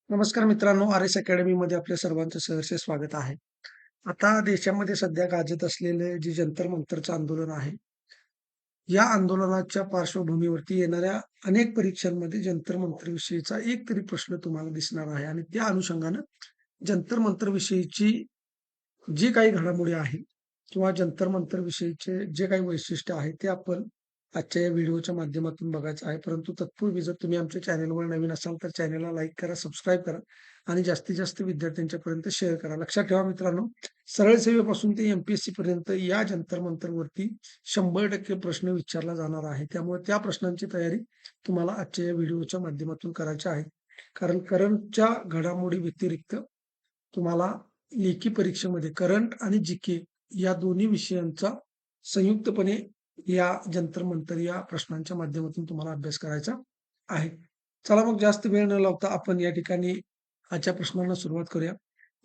नमस्कार मित्रांनो, आर.एस. अकॅडमीमध्ये आपल्या सर्वांचं सहर्ष स्वागत आहे. आता देशामध्ये सध्या गाजत असलेले जे जंतर मंतरचं आंदोलन आहे, या आंदोलनाच्या पार्श्वभूमीवरती येणाऱ्या अनेक परीक्षांमध्ये जंतर मंतर विषयीचा एक तरी प्रश्न तुम्हाला दिसणार आहे आणि त्या अनुषंगानं जंतर मंतर विषयीची जी काही घडामोडी आहे किंवा जंतर मंतर विषयीचे जे काही वैशिष्ट्य आहे ते आपण आजच्या या व्हिडिओच्या माध्यमातून बघायचं आहे. परंतु तत्पूर्वी जर तुम्ही आमच्या चॅनलवर नवीन असाल तर चॅनलला लाईक करा, सबस्क्राईब करा आणि जास्तीत जास्त विद्यार्थ्यांच्यापर्यंत शेअर करा. लक्षात ठेवा मित्रांनो, सरळ सेवेपासून ते एम-पी-एस-सी पर्यंत या जंतर मंतरवरती 100% प्रश्न विचारला जाणार आहे. त्यामुळे त्या प्रश्नांची तयारी तुम्हाला आजच्या या व्हिडिओच्या माध्यमातून करायची आहे. कारण करंटच्या घडामोडी व्यतिरिक्त तुम्हाला लेखी परीक्षेमध्ये करंट आणि जी-के या दोन्ही विषयांचा संयुक्तपणे या जंतर मंतर या प्रश्नांच्या माध्यमातून तुम्हाला अभ्यास करायचा आहे. चला मग जास्त वेळ न लावता आपण या ठिकाणी आजच्या प्रश्नांना सुरुवात करूया.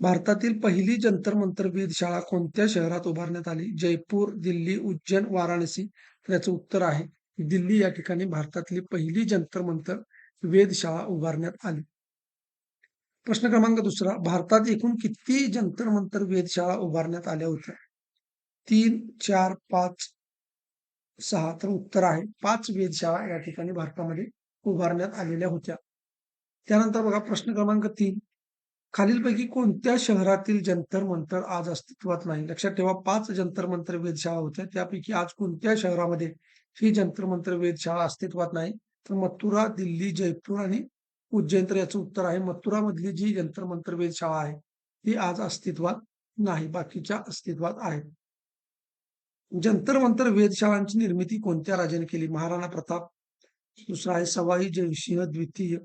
भारतातील पहिली जंतर मंतर वेधशाळा कोणत्या शहरात उभारण्यात आली? जयपूर, दिल्ली, उज्जैन, वाराणसी. तर याचं उत्तर आहे दिल्ली या ठिकाणी भारतातली पहिली जंतर मंतर वेधशाळा उभारण्यात आली. प्रश्न क्रमांक दुसरा, भारतात एकूण किती जंतर मंतर वेधशाळा उभारण्यात आल्या होत्या? 3, 4, 5, 6. तर उत्तर आहे 5 वेधशाळा या ठिकाणी भारतामध्ये उभारण्यात आलेल्या होत्या. त्यानंतर बघा प्रश्न क्रमांक 3, खालीलपैकी कोणत्या शहरातील जंतर मंतर आज अस्तित्वात नाही? लक्षात ठेवा 5 जंतर मंतर वेधशाळा होत्या, त्यापैकी आज कोणत्या शहरामध्ये ही जंतर मंतर वेधशाळा अस्तित्वात नाही? तर मथुरा, दिल्ली, जयपूर आणि उज्जैन. तर याचं उत्तर आहे मथुरामधली जी जंतर मंतर वेधशाळा आहे ती आज अस्तित्वात नाही, बाकीच्या अस्तित्वात आहेत. जंतर मंतर वेधशाळांची निर्मिती कोणत्या राजाने केली? महाराणा प्रताप, दुसरा आहे सवाई जयसिंह द्वितीय,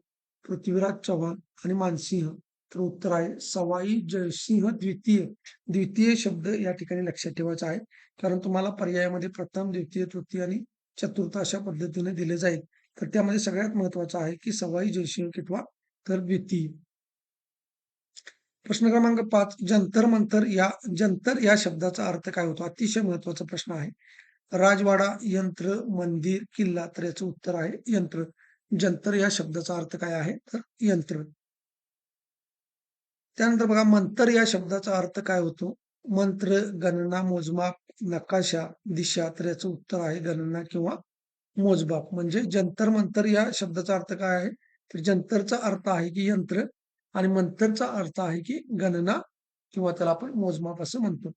पृथ्वीराज चव्हाण आणि मानसिंह. तर उत्तर आहे सवाई जयसिंह द्वितीय. द्वितीय शब्द या ठिकाणी लक्षात ठेवायचा आहे, कारण तुम्हाला पर्यायामध्ये प्रथम, द्वितीय, तृतीय आणि चतुर्थ अशा पद्धतीने दिले जाईल. तर त्यामध्ये सगळ्यात महत्वाचं आहे की सवाई जयसिंह कितवा? तर द्वितीय. प्रश्न क्रमांक 5, जंतर या शब्दाचा अर्थ काय होतो? अतिशय महत्वाचा प्रश्न आहे. राजवाडा, यंत्र, मंदिर, किल्ला. तर याचं उत्तर आहे यंत्र. जंतर या शब्दाचा अर्थ काय आहे? तर यंत्र. त्यानंतर बघा मंतर या शब्दाचा अर्थ काय होतो? मंत्र, गणना, मोजमाप, नकाशा, दिशा. तर याचं उत्तर आहे गणना किंवा मोजमाप. म्हणजे जंतर मंतर या शब्दाचा अर्थ काय आहे? तर जंतरचा अर्थ आहे की यंत्र आणि मंतरचा अर्थ आहे की गणना किंवा त्याला आपण मोजमाप असं म्हणतो.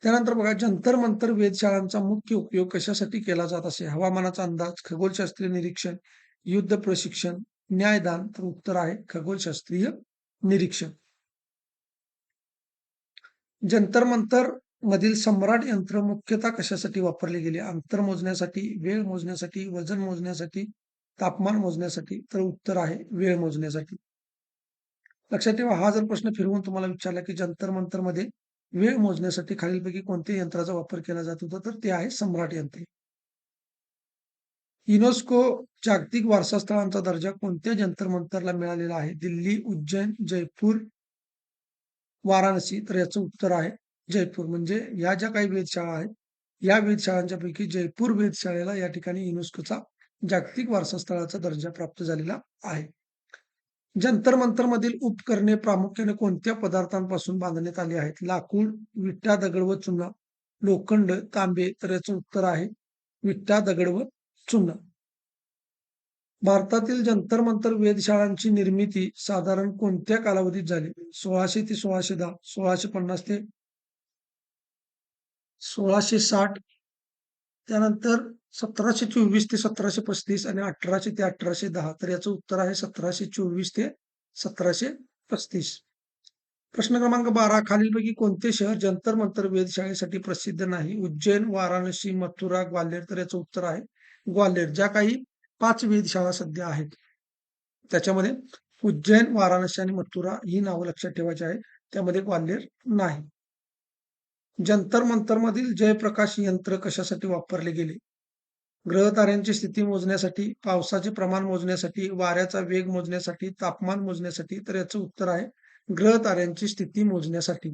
त्यानंतर बघा जंतर मंतर वेधशाळांचा मुख्य उपयोग कशासाठी केला जात असे? हवामानाचा अंदाज, खगोलशास्त्रीय निरीक्षण, युद्ध प्रशिक्षण, न्यायदान. तर उत्तर आहे खगोलशास्त्रीय निरीक्षण. जंतर मंतर मधील सम्राट यंत्र मुख्यतः कशासाठी वापरले गेले? अंतर मोजण्यासाठी, वेळ मोजण्यासाठी, वजन मोजण्यासाठी, तापमान मोजण्यासाठी. तर उत्तर आहे वेळ मोजण्यासाठी. लक्षात ठेवा, हा जर प्रश्न फिरवून तुम्हाला विचारला की जंतर मंतर मध्ये वेळ मोजण्यासाठी खालीलपैकी कोणत्या यंत्राचा वापर केला जात होता? तर ते आहे सम्राट यंत्रे. युनेस्को जागतिक वारसा स्थळांचा दर्जा कोणत्या जंतर मंतरला मिळालेला आहे? दिल्ली, उज्जैन, जयपूर, वाराणसी. तर याचं उत्तर आहे जयपूर. म्हणजे या ज्या काही वेधशाळा आहेत, या वेधशाळांच्या पैकी जयपूर वेधशाळेला या ठिकाणी युनेस्कोचा जागतिक वारसा स्थळाचा दर्जा प्राप्त झालेला आहे. जंतर मंतर मधील उपकरणे प्रामुख्याने कोणत्या पदार्थांपासून बांधण्यात आली आहेत? लाकूड, विटा, दगड व चुना, लोखंड, तांबे. तर याचं उत्तर आहे विटा, दगड व चुना. भारतातील जंतर मंतर वेधशाळांची निर्मिती साधारण कोणत्या कालावधीत झाली? 1600 ते 1610, 1650 ते 1660, त्यानंतर 1724 ते 1735 आणि 1800 ते 1810. तर याचं उत्तर आहे 1724 ते 1735. प्रश्न क्रमांक 12, खालीलपैकी कोणते शहर जंतर मंतर वेधशाळेसाठी प्रसिद्ध नाही? उज्जैन, वाराणसी, मथुरा, ग्वाल्हेर. तर याचं उत्तर आहे ग्वाल्हेर. ज्या काही 5 वेधशाळा सध्या आहेत त्याच्यामध्ये उज्जैन, वाराणसी आणि मथुरा ही नावं लक्षात ठेवायची आहेत. त्यामध्ये ग्वाल्हेर नाही. जंतर मंतर मधील जयप्रकाश यंत्र कशासाठी वापरले गेले? ग्रहताऱ्यांची स्थिती मोजण्यासाठी, पावसाचे प्रमाण मोजण्यासाठी, वाऱ्याचा वेग मोजण्यासाठी, तापमान मोजण्यासाठी. तर याचं उत्तर आहे ग्रहताऱ्यांची स्थिती मोजण्यासाठी.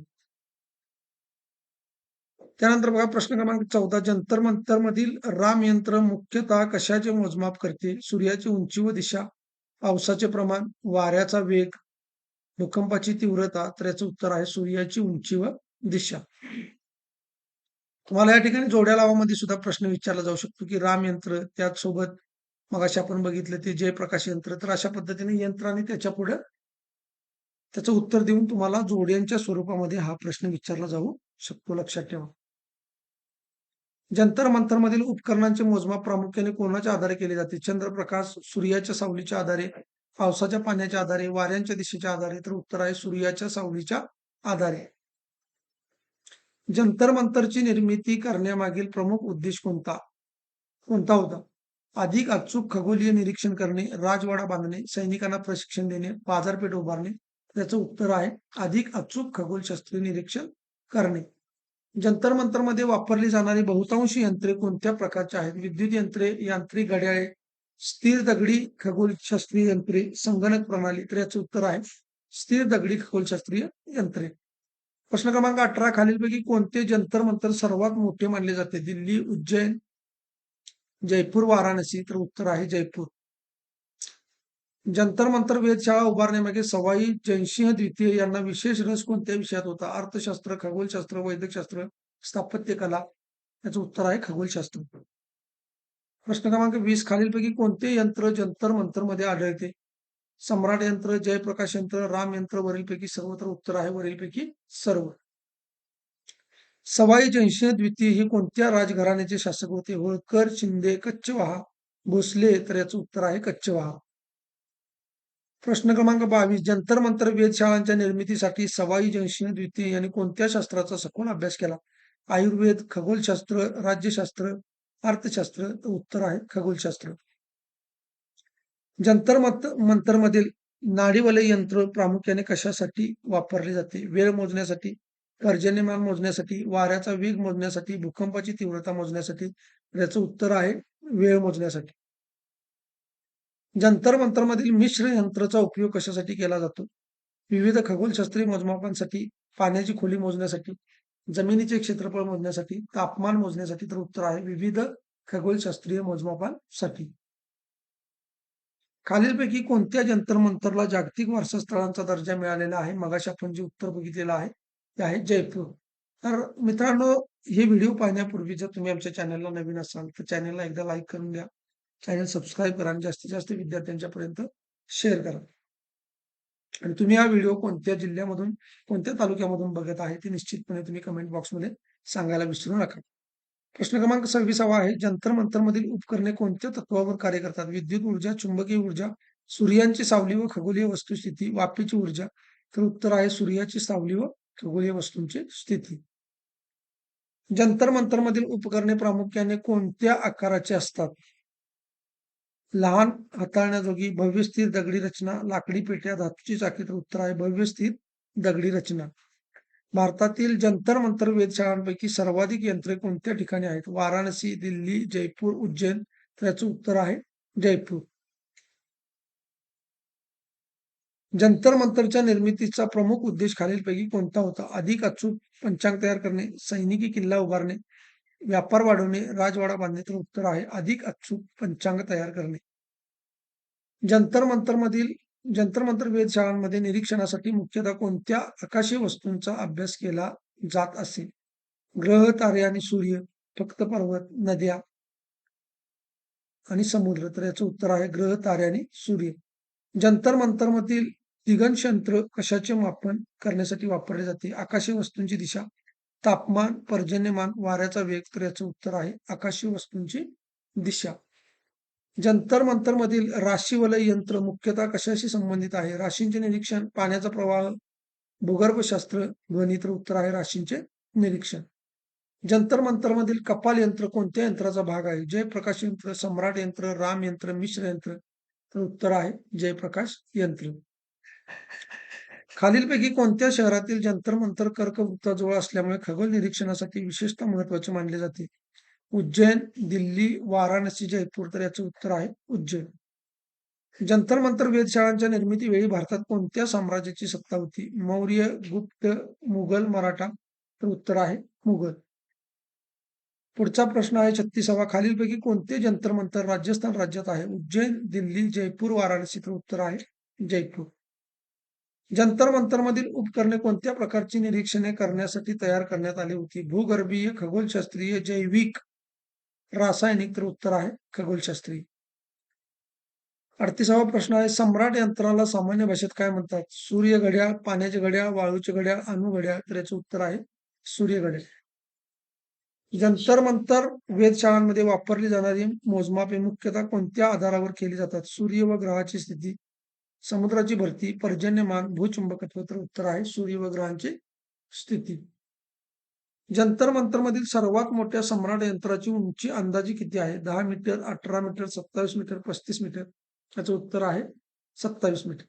त्यानंतर बघा प्रश्न क्रमांक 14, जंतर मंतर मधील राम यंत्र मुख्यतः कशाचे मोजमाप करते? सूर्याची उंची व दिशा, पावसाचे प्रमाण, वाऱ्याचा वेग, भूकंपाची तीव्रता, तर याचं उत्तर आहे सूर्याची उंची व दिशा. तुम्हाला या ठिकाणी जोड्या लावामध्ये सुद्धा प्रश्न विचारला जाऊ शकतो, की राम यंत्र त्याचसोबत मगाशी आपण बघितलं ते जयप्रकाश यंत्र. तर अशा पद्धतीने यंत्र आणि त्याच्यापुढे त्याचं उत्तर देऊन तुम्हाला जोड्यांच्या स्वरूपामध्ये हा प्रश्न विचारला जाऊ शकतो, लक्षात ठेवा. जंतर मंतरमधील उपकरणांचे मोजमाप प्रामुख्याने कोणाच्या आधारे केले जाते? चंद्रप्रकाश, सूर्याच्या सावलीच्या आधारे, पावसाच्या पाण्याच्या आधारे, वाऱ्यांच्या दिशेच्या आधारे. तर उत्तर आहे सूर्याच्या सावलीच्या आधारे. जंतर मंतरची निर्मिती करण्यामागील प्रमुख उद्देश कोणता कोणता होता? अधिक अचूक खगोलीय निरीक्षण करणे, राजवाडा बांधणे, सैनिकांना प्रशिक्षण देणे, बाजारपेठ उभारणे. त्याचं उत्तर आहे अधिक अचूक खगोलशास्त्रीय निरीक्षण करणे. जंतर मंतरमध्ये वापरली जाणारी बहुतांश यंत्रे कोणत्या प्रकारची आहेत? विद्युत यंत्रे, यांत्रिक घड्याळे, स्थिर दगडी खगोलशास्त्रीय यंत्रे, संगणक प्रणाली. तर याचं उत्तर आहे स्थिर दगडी खगोलशास्त्रीय यंत्रे. प्रश्न क्रमांक 18 खालीलपैकी कोणते जंतर मंतर सर्वात मोठे मानले जाते? दिल्ली, उज्जैन, जयपूर, वाराणसी. तर उत्तर आहे जयपूर. जंतर मंतर वेधशाळा उभारण्यामागे सवाई जयसिंह द्वितीय यांना विशेष रस कोणत्या विषयात होता? अर्थशास्त्र, खगोलशास्त्र, वैद्यकशास्त्र, स्थापत्य कला. याचं उत्तर आहे खगोलशास्त्र. प्रश्न क्रमांक 20 खालीलपैकी कोणते यंत्र जंतर मंतर मध्ये आढळते? सम्राट यंत्र, जयप्रकाश यंत्र, राम यंत्र, वरीलपैकी सर्व. तर उत्तर आहे वरीलपैकी सर्व. सवाई जयसिंह द्वितीय हे कोणत्या राजघराण्याचे शासक होते? होळकर, शिंदे, कच्छवाहा, भोसले. तर याचं उत्तर आहे कच्छवाहा. प्रश्न क्रमांक 22 जंतर मंतर वेधशाळांच्या निर्मितीसाठी सवाई जयसिंह द्वितीय यांनी कोणत्या शास्त्राचा सखोल अभ्यास केला? आयुर्वेद, खगोलशास्त्र, राज्यशास्त्र, अर्थशास्त्र. तर उत्तर आहे खगोलशास्त्र. जंतर मंतरमधील नाडीवलय यंत्र प्रामुख्याने कशासाठी वापरले जाते? वेळ मोजण्यासाठी, पर्जन्यमान मोजण्यासाठी, वाऱ्याचा वेग मोजण्यासाठी, भूकंपाची तीव्रता मोजण्यासाठी. याचं उत्तर आहे वेळ मोजण्यासाठी. जंतर मंतरमधील मिश्र यंत्राचा उपयोग कशासाठी केला जातो? विविध खगोलशास्त्रीय मोजमापांसाठी, पाण्याची खोली मोजण्यासाठी, जमिनीचे क्षेत्रफळ मोजण्यासाठी, तापमान मोजण्यासाठी. तर उत्तर आहे विविध खगोलशास्त्रीय मोजमापांसाठी. खालीलपैकी कोणत्या जंतर मंतरला जागतिक वारसा स्थळांचा दर्जा मिळालेला आहे? मगाशी आपण जे उत्तर बघितलेलं आहे ते आहे जयपूर. तर मित्रांनो, हे व्हिडिओ पाहण्यापूर्वी जर तुम्ही आमच्या चॅनलला नवीन असाल तर चॅनलला एकदा लाईक करून द्या, चॅनल सबस्क्राईब करा आणि जास्तीत जास्त विद्यार्थ्यांच्या पर्यंत शेअर करा. आणि तुम्ही हा व्हिडिओ कोणत्या जिल्ह्यामधून, कोणत्या तालुक्यामधून बघत आहे ते निश्चितपणे तुम्ही कमेंट बॉक्समध्ये सांगायला विसरू नका. प्रश्न क्रमांक 26 आहे जंतर मंतरमधील उपकरणे कोणत्या तत्वावर कार्य करतात? विद्युत ऊर्जा, चुंबकीय ऊर्जा, सूर्याची सावली व खगोलीय वस्तुस्थिती, वाफेची ऊर्जा. तर उत्तर आहे सूर्याची सावली व खगोलीय वस्तूंची स्थिती. जंतर मंतरमधील उपकरणे प्रामुख्याने कोणत्या आकाराचे असतात? लहान, हाताळण्याजोगी, भव्य स्थिर दगडी रचना, लाकडी पेट्या, धातूची चाके. तर उत्तर आहे भव्य स्थिर दगडी रचना. भारतातील जंतर मंतर वेधशाळांपैकी सर्वाधिक यंत्रे कोणत्या ठिकाणी आहेत? वाराणसी, दिल्ली, जयपूर, उज्जैन. तर याचं उत्तर आहे जयपूर. जंतर मंतरच्या निर्मितीचा प्रमुख उद्देश खालीलपैकी कोणता होता? अधिक अचूक पंचांग तयार करणे, सैनिकी किल्ला उभारणे, व्यापार वाढवणे, राजवाडा बांधणे. तर उत्तर आहे अधिक अचूक पंचांग तयार करणे. जंतर मंतरमधील जंतर मंतर वेधशाळांमध्ये निरीक्षणासाठी मुख्यतः कोणत्या आकाशीय वस्तूंचा अभ्यास केला जात असे? ग्रह, तारे आणि सूर्य, फक्त पर्वत, नद्या आणि समुद्र. तर याचं उत्तर आहे ग्रह, तारे आणि सूर्य. जंतर मंतरमधील दिगंश यंत्र कशाचे मापन करण्यासाठी वापरले जाते? आकाशीय वस्तूंची दिशा, तापमान, पर्जन्यमान, वाऱ्याचा वेग. तर याचं उत्तर आहे आकाशीय वस्तूंची दिशा. जंतर मंतरमधील राशीवलय यंत्र मुख्यतः कशाशी संबंधित आहे? राशींचे निरीक्षण, पाण्याचा प्रवाह, भूगर्भशास्त्र, ध्वनी. तर उत्तर आहे राशींचे निरीक्षण. जंतर मंतरमधील कपाल यंत्र कोणत्या यंत्राचा भाग आहे? जयप्रकाश यंत्र, सम्राट यंत्र, राम यंत्र, मिश्र यंत्र. तर उत्तर आहे जयप्रकाश यंत्र. खालीलपैकी कोणत्या शहरातील जंतर मंतर कर्कवृत्ताजवळ असल्यामुळे खगोल निरीक्षणासाठी विशेषतः महत्वाचे मानले जाते? उज्जैन, दिल्ली, वाराणसी, जयपूर. तर याचं उत्तर आहे उज्जैन. जंतर मंतर वेधशाळांच्या निर्मितीवेळी भारतात कोणत्या साम्राज्याची सत्ता होती? मौर्य, गुप्त, मुघल, मराठा. तर उत्तर आहे मुघल. पुढचा प्रश्न आहे 36वा खालीलपैकी कोणते जंतर मंतर राजस्थान राज्यात आहे? उज्जैन, दिल्ली, जयपूर, वाराणसी. तर उत्तर आहे जयपूर. जंतर मंतरमधील उपकरणे कोणत्या प्रकारची निरीक्षणे करण्यासाठी तयार करण्यात आली होती? भूगर्भीय, खगोलशास्त्रीय, जैविक, रासायनिक? तर उत्तर आहे खगोलशास्त्रीय. 38वा प्रश्न आहे, सम्राट यंत्राला सामान्य भाषेत काय म्हणतात? सूर्य घड्याळ, पाण्याचे घड्याळ, वाळूचे घड्याळ, अणु घड्याळ? तर याचं उत्तर आहे सूर्य घड्याळ. जंतर मंतर वेधशाळांमध्ये वापरली जाणारी मोजमापे मुख्यतः कोणत्या आधारावर केली जातात? सूर्य व ग्रहाची स्थिती, समुद्राची भरती, पर्जन्यमान, भूचुंबकत्व? तर उत्तर आहे सूर्य व ग्रहांची स्थिती. जंतर मंतरमधील सर्वात मोठ्या सम्राट यंत्राची उंची अंदाजे किती आहे? 10 मीटर, 18 मीटर, 27 मीटर, 35 मीटर? याचं उत्तर आहे 27 मीटर.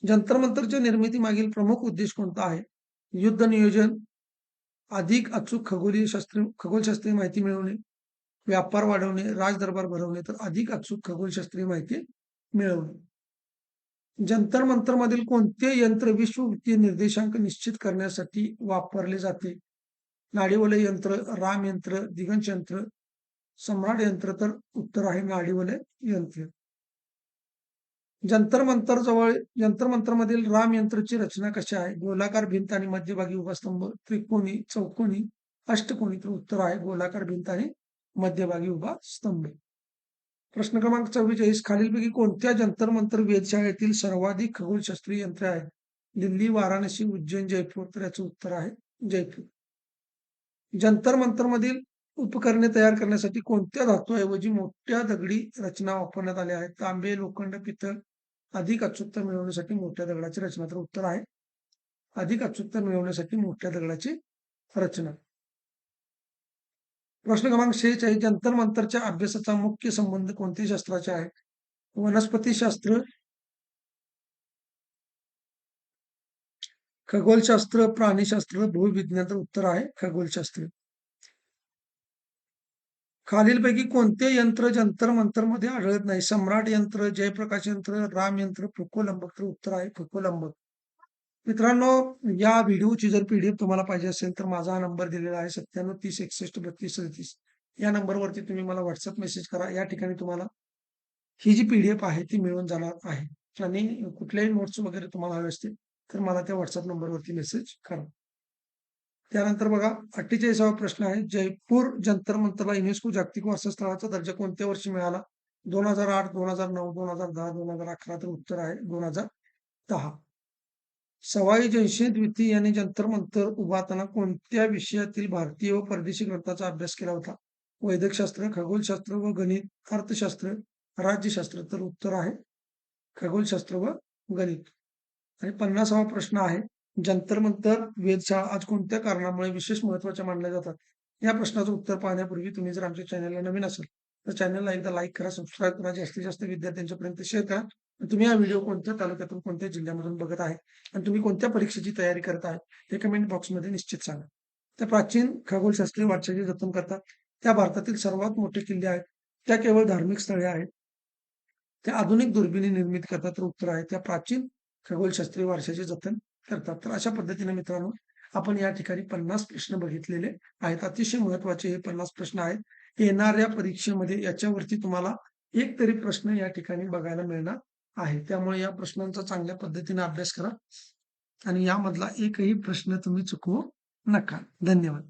जंतर मंतरच्या निर्मितीमागील प्रमुख उद्देश कोणता आहे? युद्ध नियोजन, अधिक अचूक खगोलशास्त्रीय माहिती मिळवणे, व्यापार वाढवणे, राजदरबार भरवणे? तर अधिक अचूक खगोलशास्त्रीय माहिती मिळवणे. जंतर मंतरमधील कोणते यंत्र विश्ववित्तीय निर्देशांक निश्चित करण्यासाठी वापरले जाते? नाडीवलय यंत्र, राम यंत्र, दिगंश यंत्र, सम्राट यंत्र? तर उत्तर आहे नाडीवलय यंत्र. जंतर मंतरमधील राम यंत्रची रचना कशी आहे? गोलाकार भिंत आणि मध्यभागी उभा स्तंभ, त्रिकोणी, चौकोनी, अष्टकोनी? तर उत्तर आहे गोलाकार भिंत आणि मध्यभागी उभा स्तंभ. प्रश्न क्रमांक 44, खालीलपैकी कोणत्या जंतर मंतर वेधशाळेतील सर्वाधिक खगोलशास्त्रीय यंत्रे आहेत? दिल्ली, वाराणसी, उज्जैन, जयपूर? तर याचं उत्तर आहे जयपूर. जंतर मंतरमधील उपकरणे तयार करण्यासाठी कोणत्या धातूऐवजी मोठ्या दगडी रचना वापरण्यात आल्या आहेत? तांबे, लोखंड, पितळ? अधिक अचूकता मिळवण्यासाठी मोठ्या दगडाची रचना? तर उत्तर आहे अधिक अचूकता मिळवण्यासाठी मोठ्या दगडाची रचना. प्रश्न क्रमांक 46, जंतर मंतरच्या अभ्यासाचा मुख्य संबंध कोणत्या शास्त्राचे आहे? वनस्पतीशास्त्र, खगोलशास्त्र, प्राणीशास्त्र, भूविज्ञान? तर उत्तर आहे खगोलशास्त्र. खालीलपैकी कोणते यंत्र जंतर मंतरमध्ये आढळत नाही? सम्राट यंत्र, जयप्रकाश यंत्र, राम यंत्र, फुकोलंबक? तर उत्तर आहे फुकोलंबक. मित्रांनो, या व्हिडिओची जर पीडीएफ तुम्हाला पाहिजे असेल तर माझा हा नंबर दिलेला आहे 97 30 61 32 37. या नंबरवरती तुम्ही मला व्हॉट्सअप मेसेज करा. या ठिकाणी तुम्हाला ही जी पीडीएफ आहे ती मिळून जाणार आहे. आणि कुठल्याही नोट्स वगैरे तुम्हाला हवे असतील तर मला त्या व्हॉट्सअप नंबरवरती मेसेज करा. त्यानंतर बघा 48वा प्रश्न आहे, जयपूर जंतर मंतरला युनेस्को जागतिक वारसा स्थळाचा दर्जा कोणत्या वर्षी मिळाला? 2008, 2009, 2010, 2011? तर उत्तर आहे 2010. सवाई जयसिंह द्वितीय यांनी जंतर मंतर उभारताना कोणत्या विषयातील भारतीय व परदेशी ग्रंथाचा अभ्यास केला होता? वैद्यकशास्त्र, खगोलशास्त्र व गणित, अर्थशास्त्र, राज्यशास्त्र? तर उत्तर आहे खगोलशास्त्र व गणित. आणि 50वा प्रश्न आहे, जंतर मंतर वेधशाळा आज कोणत्या कारणामुळे विशेष महत्वाच्या मानल्या जातात? या प्रश्नाचं उत्तर पाहण्यापूर्वी तुम्ही जर आमच्या चॅनलला नवीन असाल तर चॅनलला एकदा लाईक करा, सबस्क्राईब करा, जास्तीत जास्त विद्यार्थ्यांच्यापर्यंत शेअर करा. तुम्ही हा व्हिडिओ कोणत्या तालुक्यातून, कोणत्या जिल्ह्यामधून बघत आहे आणि तुम्ही कोणत्या परीक्षेची तयारी करत आहे हे कमेंट बॉक्समध्ये निश्चित सांगा. त्या प्राचीन खगोलशास्त्रीय वारशाचे जतन करतात, त्या भारतातील सर्वात मोठे किल्ले आहेत, त्या केवळ धार्मिक स्थळे आहेत, त्या आधुनिक दुर्बिणी निर्मित करतात? तर उत्तर आहे त्या प्राचीन खगोलशास्त्रीय वारशाचे जतन करतात. तर अशा पद्धतीने मित्रांनो आपण या ठिकाणी 50 प्रश्न बघितलेले आहेत. अतिशय महत्वाचे हे 50 प्रश्न आहेत. येणाऱ्या परीक्षेमध्ये याच्यावरती तुम्हाला एक तरी प्रश्न या ठिकाणी बघायला मिळणार आहे. त्यामुळे या प्रश्नांचा चांगल्या पद्धतीने अभ्यास करा आणि यामधला एकही प्रश्न तुम्ही चुकवू नका. धन्यवाद.